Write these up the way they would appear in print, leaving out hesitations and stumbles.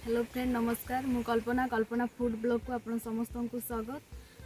Hello friend नमस्कार मु कल्पना कल्पना food blog को आपण समस्त को स्वागत।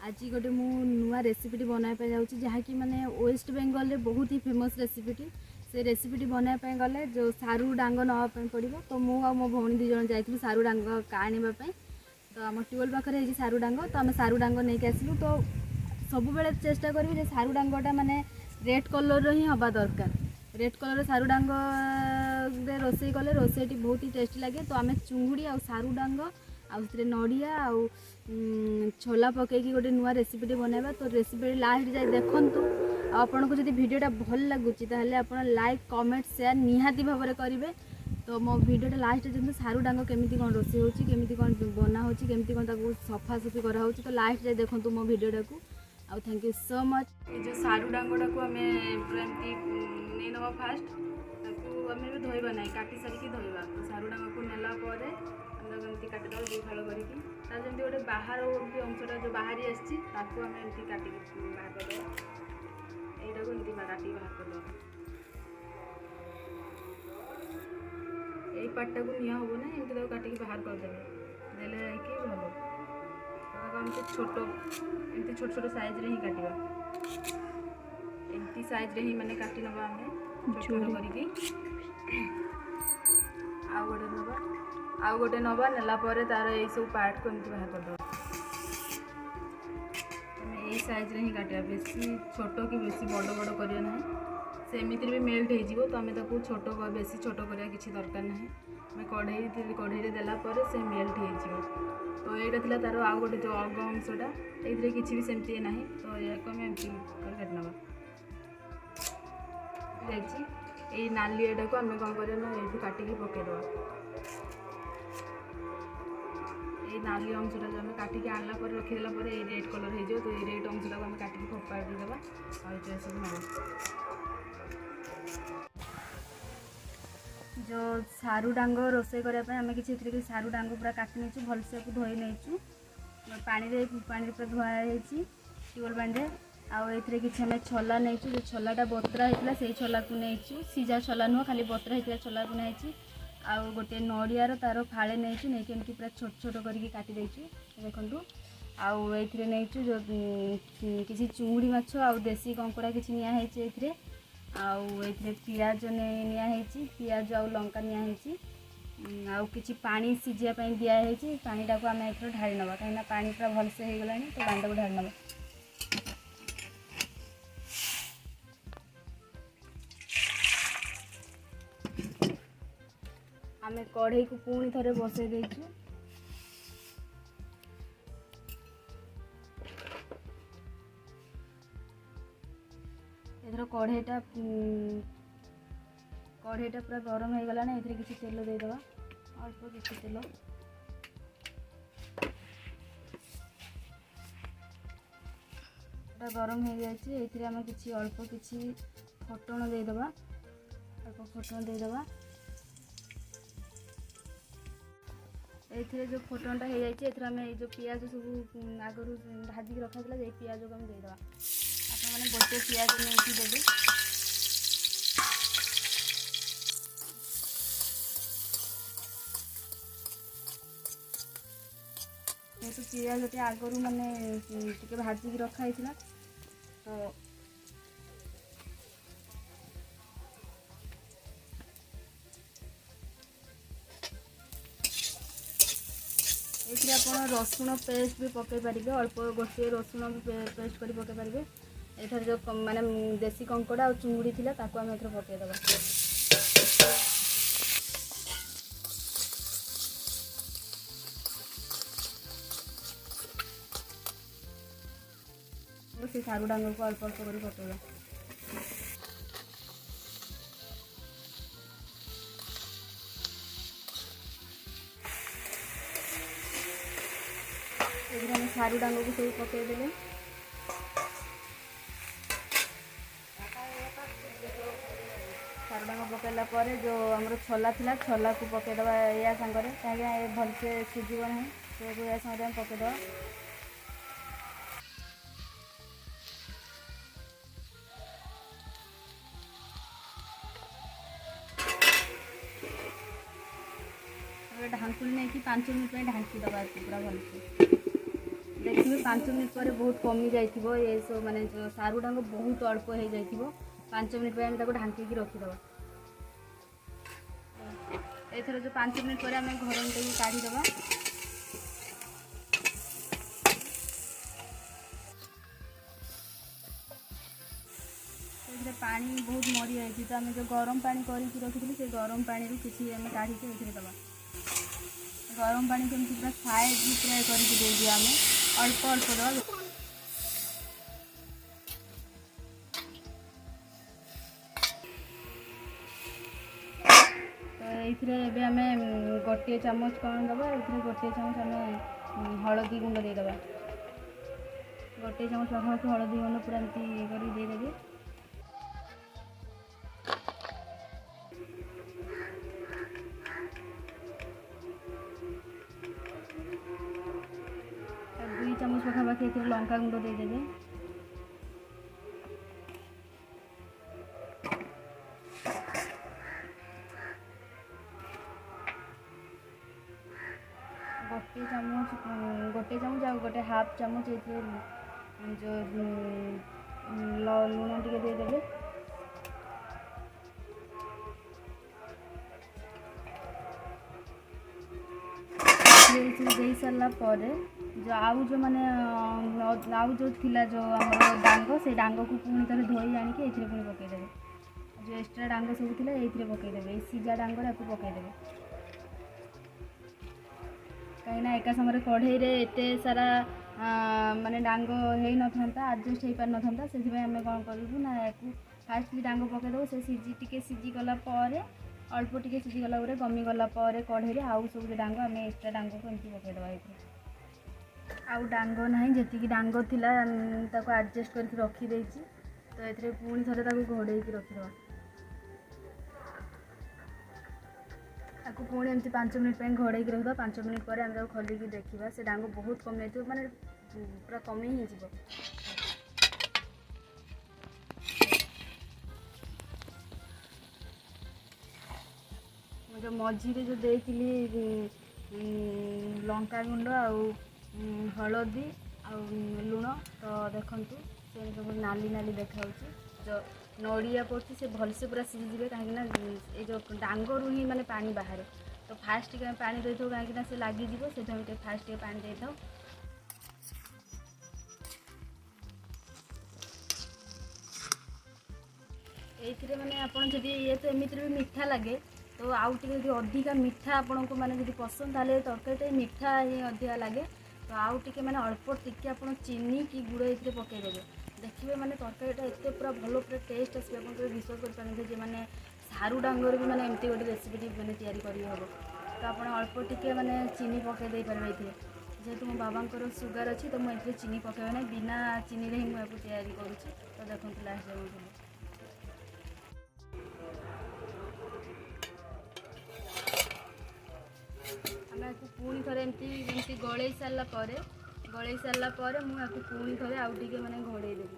आज गोटे मु नुआ रेसिपीटी बनाइपा जाऊँगी जहाँकि माने वेस्ट बेंगल रे बहुत ही फेमस रेसिपीटी। से रेसिपीटी बनाइपा गले जो सारू डांग नापी पड़ो तो मु आ मो भौणी दी जन जाइलु सारू डांग आने तो आम ट्यूबवेल पाखे सारू डांग तो आम सारू डांग नहीं आसलु तो सब बेले चेष्टा करी सारू डांगटा माने रेड कलर ही हवा दरकार। रेड कलर सारू डांग रोसई कले रोसईटी बहुत ही टेस्टी लगे। तो आम चुंगुड़ी आ सारू डांग आउे नड़िया आउ छोला पकईकी गोटे नुआ रेसिपीटी बनवा। तो रेसिपी लास्ट जाए देखूँ आपन को जब भिडटा भल लगुच आप लाइक कमेंट शेयर निहाती भाव में करेंगे। तो मो भिडटा लास्ट देखते सारू डांग केमी कौन रोसे होमी कौन बना होमी कौन सफासफी कराऊँ। तो लास्ट जाए देखूँ मो भिडटा को आउ थैंक यू सो मच। जो सारू डांगटा को आम पूरा एमती नहीं नवा फास्ट आम भी धोबा ना काटी सारिकी धोबा। तो सारू डांग को नेलापर एमती काटिदेव दु फाड़ करके जमी गोटे बाहर अंशटा जो बाहरी आसी एमती काटिकी बाहर करदे यहीटा को एमती काटिकी बाहर करदे यही पार्टा को निया हम ना एमती काटिकी बाहर करदे देले कि भल एमती छोट छोट साइज रे ही काटिबा एमती साइज रे ही माने काटी नबा आमे छोट छोट करके आउ गोटे नबा नेला परे तार ए सब पार्ट को एमती बाहर कर दो। यही साइज रे ही काटिया बेसी छोट कि बेसी बड़ बड़ करिया ना से एमती भी मेल्ट हो। तो आम ताको छोट बेसी छोट करिया किसी दरकार ना आम कढ़ई रे देला परे से मेल्ट हो। तो यहाँ था तार आउ गोटे जो अग अंशटा ये किसी भी सेमती ना तो या एमती काट नवा ये नाली एटा को आम कौन कर ये काटिकी पकईदे ये नाली अंशटा जो आम काटिकी आनला रखीदेला ये रेड कलर हो। तो ये रेड अंशटा को आम काटिकी फोपाड़ी देवा और सब ना जो सारू डांग रोसे करने आम कि सारू डांग पूरा काटी नहीं भलसे को धोई नहीं पानी पूरा धुआई ट्यूबवेल पानी आउ ये किसी आम छोला नहीं जो छोलाटा बतरा होता से छोला को नहीं सीझा छोला नुह खाली बतरा होता छोला को नहीं आउ गोटे नड़ियार तार फाड़े नहीं एमती पूरा छोट छोट करके काटी देखूँ आउ ये नहीं जो किसी चुंगुड़ी माछ आउ देसी कंकड़ा किसी निहे आउ ये पियाज नियाही पियाज आउ लंका नियाही आउ किसी पानी सीझापी दिखाई पानीटा को आम एथर ढाड़ी नवा कहीं पानी पूरा भलसे हो गला तो पानी को ढाड़ी नवा। आम कढ़ई को पुणी थे बसई देचु एथर कढ़ईटा पूरा गरम हो गला ना ये किसी तेल देदेवा अल्प किसी तेल गरम हो जाए ये किसी अल्प किसी फुटण देदेवा अल्प फुटण देदेवा ये जो फुटणटा हो जाए आम जो पियाज सब आगु भाजिक रखा ये पियाज को आम देदेवा आपने गोटे पियाज नहीं देवे तो पियाज आगु माने टे भाजिक रखाई तो ये आप रसुण पेस्ट भी पकई पारे अल्प गोटे रसुण पेस्ट कर पकई पारे एथर जो माने देसी कंकड़ा और चुंगुड़ी थी आम एथर पकईदे से सारू डांग को अल्प अल्प कर पकईदा सारू डांग को सब पकईदे सारू डांग पकईला जो आमर छोला थिला छोला को पकईदे या सांगे कहीं भलसे सीझ ना तो या सांगे पकईदे ढांकुणी नहीं 5 मिनट ढांकी दबा पूरा भलसे देखिए 5 मिनट पर बहुत कमी जाइए ये सब माने जो सारू डांग बहुत अल्प हो जाइए 5 मिनट पर ढांकी रखीदे एथर जो 5 मिनट पर आम घरम काढ़ीदे पानी बहुत मरी जाए तो आम जो गरम पानी करके रखी से गरम पानी किसी आम काढ़ी दबा गरम पानी केमती पूरा साइड पूरा करके दे आम अल्प अल्प दबा तो ये आम गोटे चामच कौन दबा ये गोटे चामच आम हलदी गुंड देदेबा गोटे चामच पाखापाखि हलदी गुंड पूरा एमती करदेदेवी चामच पाखापाखि ये लंका गुंड देदेवे गोटे चामच आ गोटे हाफ चामच ये जो लुण टे देदेवे दे सारा पर जो आउ जो मैंने आउ जो थिला जो आम डांग से डांग को पुणी थे धोई आणिक ये पुणी पकईदेवे जो एक्सट्रा डांग सब थी ये पकईदेवे सीजा डांग आपको पकईदेवे कहीं एका समय कढ़ई एत सारा माने डांग हो न था आडजस्ट हो पार न से आम कौन करूँ ना या फास्ट भी डांग पकईदेव से टी सीझीगला अल्प टे सीझीगला गमी गला कढ़ई आउ सब डांग आम एक्सट्रा डांग को एमती पकईदेवा ये आउ डांग ना जी डांग थिला ताको एडजस्ट करके रखीदे तो ये पुणी थे घोड़े रखीदे आपको पुणी एमती 5 मिनट घोड़े रखिद 5 मिनट पर आम खोलिकी देखा से डांग बहुत कम जाए माने पूरा कमी ही जीव जो मझीरे जो देती लंका गुंड हलदी आ लुण तो देखु से सब नाली नाली देखा जो नड़िया पड़ती से भलसे पूरा सीझे कहीं ये जो डांगरू ही माने पानी बाहर तो फास्ट टे पानी दे था कहीं से लगिज से फास्ट टे पानी दे था ये मैंने आपड़ जब ये तो एमती भी मीठा लगे तो आउ टे अधिका मीठा आपन को माने पसंद ताले तरकारी मीठा ही अधिका लगे तो आउ टे मैंने अल्प टिके आप चीनी कि गुड़ ये पकईदेवे देखिए माने तरकारीटा एत पूरा भल पूरा टेस्ट आसो आप विश्वास कर जे मैंने सारू डांगर भी मैंने एमती गोटे रेसिपी मैंने तैयारी करहब तो आप अल्प टिके मैंने चीनी पकईदे पारे ये जेहेतु मो बाबांकर सुगर अच्छी तो मुझे चीनी पकईबे ना बिना चीनी ही मुझे तैयारी करुँची तो देखो लास्ट जाए आम पुणी थे एमती गलई सारापर मुझे पुणी थे आउ टे मैंने घोड़े देवी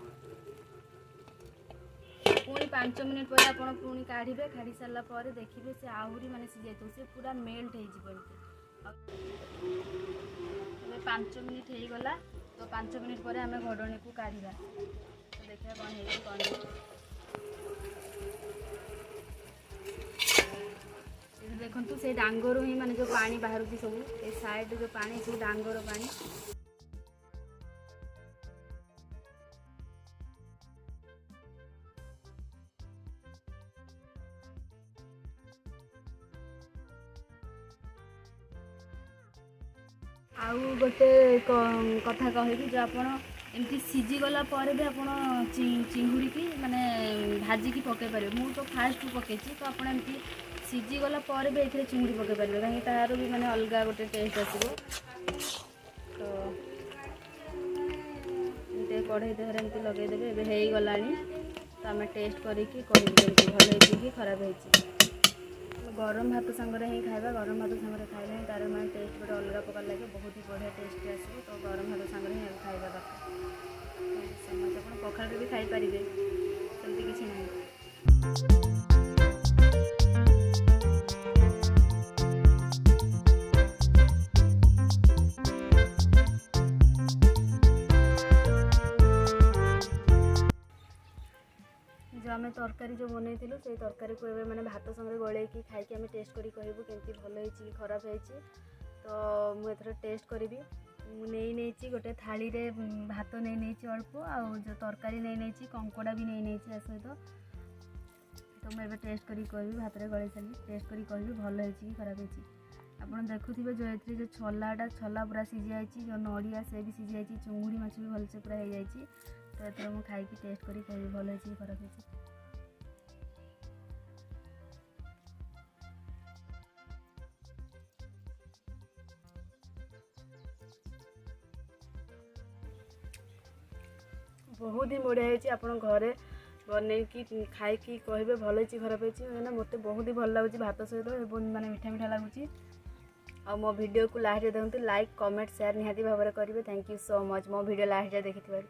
पुणी 5 मिनट पर आप पुणी काढ़े काढ़ी सारापर देखिए से आहरी माने सीझ जाए से पूरा मेल्ट हो 5 मिनट हो गला तो 5 मिनट पर आम घोड़णी को काढ़ा तो देखिए कौन है देखु से डांगर ही माने जो पानी बाहर सब ए साइड जो पानी सब डांगर पानी आउ गोटे कथा कहि जो आप एमती सीझीगला भी आप चिंगुड़ी की माने भाजिकी पकई पारे मु तो फास्ट पकई तो आप एमती सीझीगला भी ये चिंगुड़ी पकई पारे कहीं तार भी माने अलग गोटे टेस्ट आसो तो कढ़ई देहर एमती लगेदेवे ए गला तो आम टेस्ट करके कह भल कि खराब हो गरम भात सांगे ही खावा गरम भात सांगे खाइले तार मैं टेस्ट गोटे अलग प्रकार लगे बहुत ही बढ़िया टेस्ट आसो तो गरम भात सांगे ही खाଇବା दरकार समझ पखाड़ भी खाई पारे सेमती किसी ना। आम तरकारी जो बनई से तरकारी को मैंने भात संगे गले खाई आम टेस्ट करी कहबू केमती भल होती खराब होती। तो मुझे टेस्ट करी नहीं गोटे थाली रे भात नहीं अल्प आउ जो तरकारी नहीं कंकड़ा भी नहीं सहित। तो मुझे टेस्ट करी कहबी भात रे गले सारी टेस्ट करी कहबी भल होती खराब होती। आप देखुए जो ये जो छला पूरा सीझी जाए जो नड़िया से भी सीझी जाए चुंगुड़ी माछ भी भलसे पूरा हो जाए। तो ये मुझे खाई टेस्ट करी कहबी भल होती खराब होती। बहुत ही बढ़िया होती आप घरे बनई खाई कहे भल होती खराब होती। मैंने मत बहुत ही भल लगुच भात सहित माने मीठा मीठा लगुच। और मो वीडियो को लास्ट देखते लाइक कमेंट शेयर निहाती भाव में करेंगे। थैंक यू सो मच मो वीडियो लास्ट देखी।